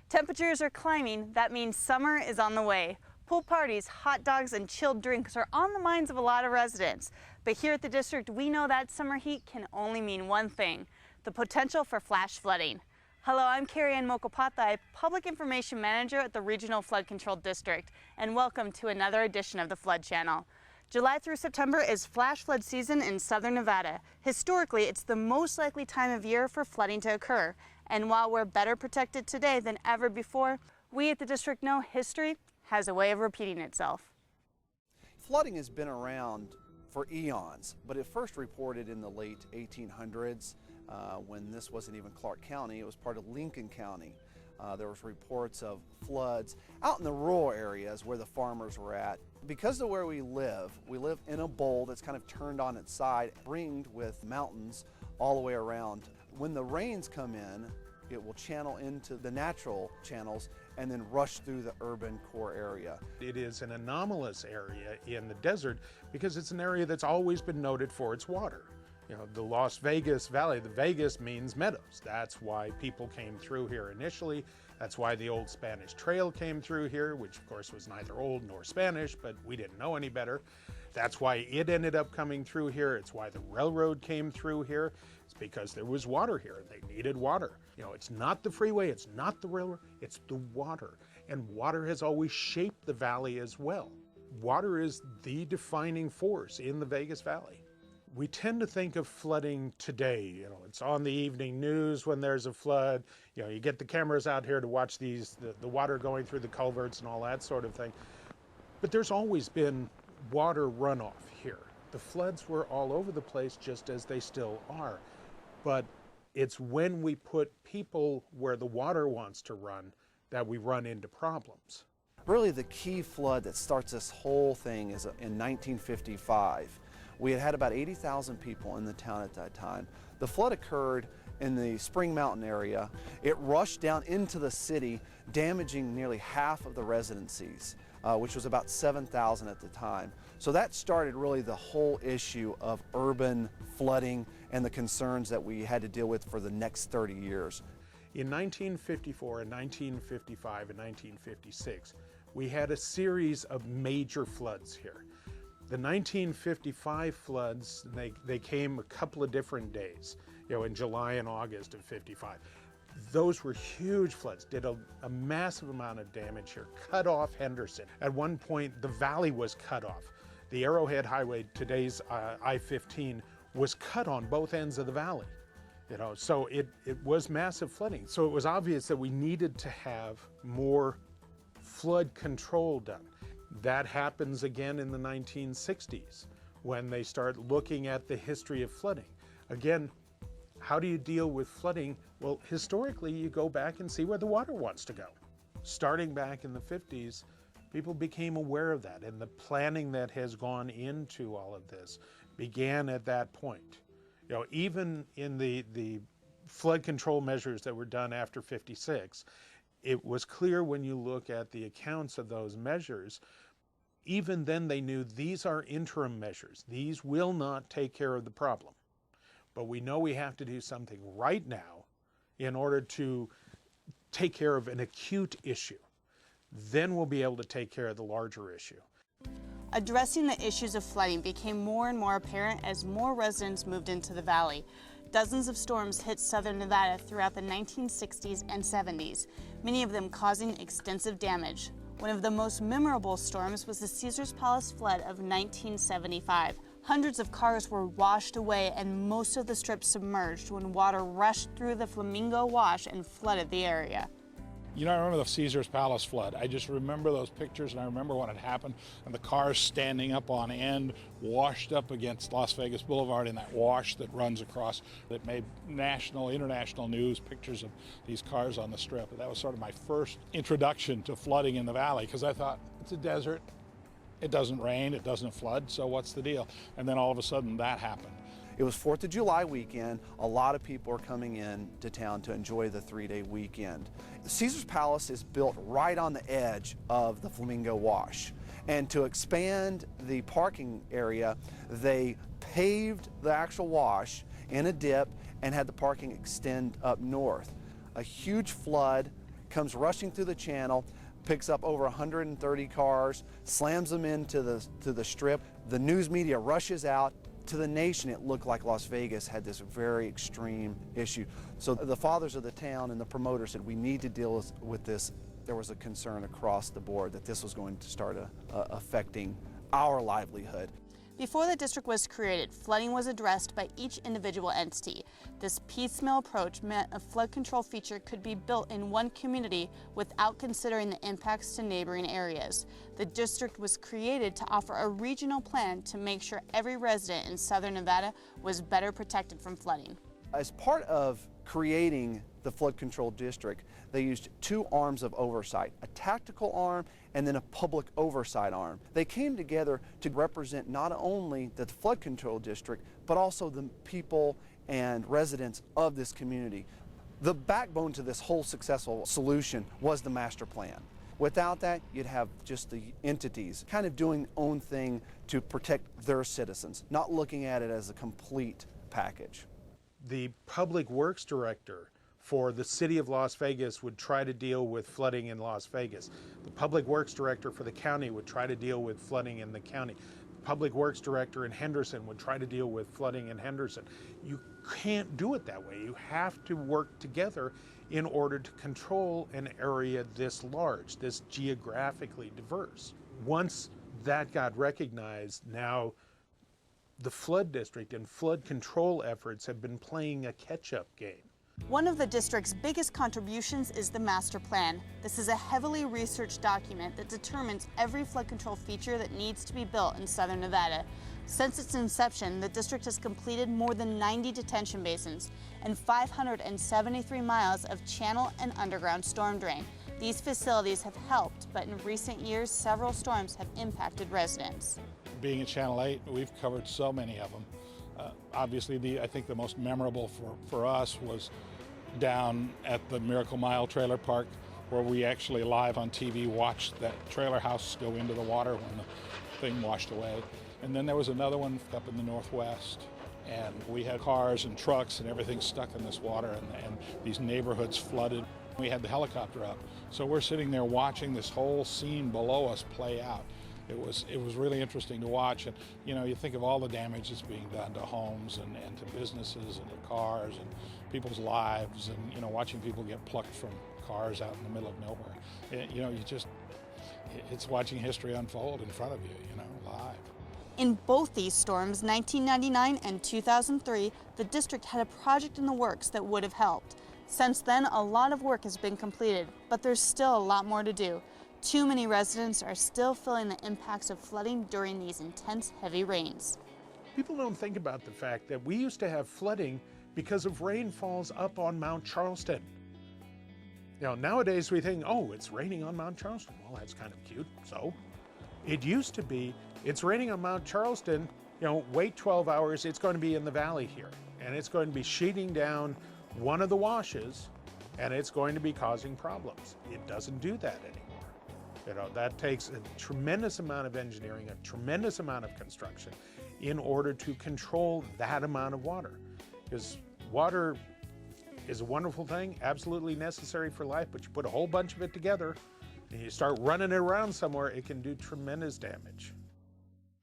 Temperatures are climbing. That means summer is on the way. Pool parties, hot dogs, and chilled drinks are on the minds of a lot of residents. But here at the district, we know that summer heat can only mean one thing: the potential for flash flooding. Hello, I'm Carrie Ann Mokopathai, Public Information Manager at the Regional Flood Control District, and welcome to another edition of the Flood Channel. July through September is flash flood season in southern Nevada. Historically, it's the most likely time of year for flooding to occur. And while we're better protected today than ever before, we at the district know history has a way of repeating itself. Flooding has been around for eons, but it first reported in the late 1800s when this wasn't even Clark County. It was part of Lincoln County. There was reports of floods out in the rural areas where the farmers were at. Because of where we live in a bowl that's kind of turned on its side, ringed with mountains all the way around. When the rains come in, it will channel into the natural channels and then rush through the urban core area. It is an anomalous area in the desert because it's an area that's always been noted for its water. You know, the Las Vegas Valley, the Vegas means meadows. That's why people came through here initially. That's why the old Spanish Trail came through here, which of course was neither old nor Spanish, but we didn't know any better. That's why it ended up coming through here. It's why the railroad came through here. It's because there was water here. They needed water. You know, it's not the freeway, it's not the railroad, it's the water. And water has always shaped the valley as well. Water is the defining force in the Vegas Valley. We tend to think of flooding today. You know, it's on the evening news when there's a flood. You know, you get the cameras out here to watch the water going through the culverts and all that sort of thing. But there's always been water runoff here. The floods were all over the place, just as they still are. But it's when we put people where the water wants to run that we run into problems. Really, the key flood that starts this whole thing is in 1955. We had about 80,000 people in the town at that time. The flood occurred in the Spring Mountain area. It rushed down into the city, damaging nearly half of the residencies, which was about 7,000 at the time. So that started really the whole issue of urban flooding and the concerns that we had to deal with for the next 30 years. In 1954 and 1955 and 1956, we had a series of major floods here. The 1955 floods, they came a couple of different days, you know, in July and August of 55. Those were huge floods, did a massive amount of damage here, cut off Henderson. At one point, the valley was cut off. The Arrowhead Highway, today's I-15, was cut on both ends of the valley. You know, so it was massive flooding. So it was obvious that we needed to have more flood control done. That happens again in the 1960s when they start looking at the history of flooding. Again, how do you deal with flooding? Well, historically, you go back and see where the water wants to go. Starting back in the 50s, people became aware of that, and the planning that has gone into all of this began at that point. You know, even in the flood control measures that were done after 56, it was clear when you look at the accounts of those measures, even then they knew these are interim measures. These will not take care of the problem. But we know we have to do something right now in order to take care of an acute issue. Then we'll be able to take care of the larger issue. Addressing the issues of flooding became more and more apparent as more residents moved into the valley. Dozens of storms hit southern Nevada throughout the 1960s and 70s, many of them causing extensive damage. One of the most memorable storms was the Caesars Palace flood of 1975. Hundreds of cars were washed away and most of the strip submerged when water rushed through the Flamingo Wash and flooded the area. You know, I remember the Caesars Palace flood. I just remember those pictures, and I remember when it happened, and the cars standing up on end, washed up against Las Vegas Boulevard in that wash that runs across, that made national, international news, pictures of these cars on the strip. And that was sort of my first introduction to flooding in the valley, because I thought, it's a desert, it doesn't rain, it doesn't flood, so what's the deal? And then all of a sudden that happened. It was 4th of July weekend. A lot of people are coming in to town to enjoy the 3-day weekend. The Caesars Palace is built right on the edge of the Flamingo Wash. And to expand the parking area, they paved the actual wash in a dip and had the parking extend up north. A huge flood comes rushing through the channel, picks up over 130 cars, slams them into the strip. The news media rushes out. To the nation, it looked like Las Vegas had this very extreme issue. So the fathers of the town and the promoter said, we need to deal with this. There was a concern across the board that this was going to start affecting our livelihood. Before the district was created, flooding was addressed by each individual entity. This piecemeal approach meant a flood control feature could be built in one community without considering the impacts to neighboring areas. The district was created to offer a regional plan to make sure every resident in southern Nevada was better protected from flooding. As part of creating the flood control district, they used two arms of oversight, a tactical arm and then a public oversight arm. They came together to represent not only the flood control district, but also the people and residents of this community. The backbone to this whole successful solution was the master plan. Without that, you'd have just the entities kind of doing their own thing to protect their citizens, not looking at it as a complete package. The public works director for the city of Las Vegas would try to deal with flooding in Las Vegas. The public works director for the county would try to deal with flooding in the county. The public works director in Henderson would try to deal with flooding in Henderson. You can't do it that way. You have to work together in order to control an area this large, this geographically diverse. Once that got recognized, now the flood district and flood control efforts have been playing a catch-up game. One of the district's biggest contributions is the master plan. This is a heavily researched document that determines every flood control feature that needs to be built in southern Nevada. Since its inception, the district has completed more than 90 detention basins and 573 miles of channel and underground storm drain. These facilities have helped, but in recent years, several storms have impacted residents. Being at Channel 8, we've covered so many of them. Obviously, I think the most memorable for us was down at the Miracle Mile trailer park, where we actually live on TV watched that trailer house go into the water when the thing washed away. And then there was another one up in the northwest, and we had cars and trucks and everything stuck in this water, and these neighborhoods flooded. We had the helicopter up, so we're sitting there watching this whole scene below us play out. It was really interesting to watch, and you think of all the damage that's being done to homes and to businesses and to cars and people's lives, and watching people get plucked from cars out in the middle of nowhere. It's watching history unfold in front of you, live. In both these storms, 1999 and 2003, the district had a project in the works that would have helped. Since then, a lot of work has been completed, but there's still a lot more to do. Too many residents are still feeling the impacts of flooding during these intense, heavy rains. People don't think about the fact that we used to have flooding because of rainfalls up on Mount Charleston. Nowadays we think, oh, it's raining on Mount Charleston. Well, that's kind of cute. So it used to be, it's raining on Mount Charleston, wait 12 hours, it's going to be in the valley here. And it's going to be sheeting down one of the washes, and it's going to be causing problems. It doesn't do that anymore. That takes a tremendous amount of engineering, a tremendous amount of construction in order to control that amount of water. Because water is a wonderful thing, absolutely necessary for life, but you put a whole bunch of it together and you start running it around somewhere, it can do tremendous damage.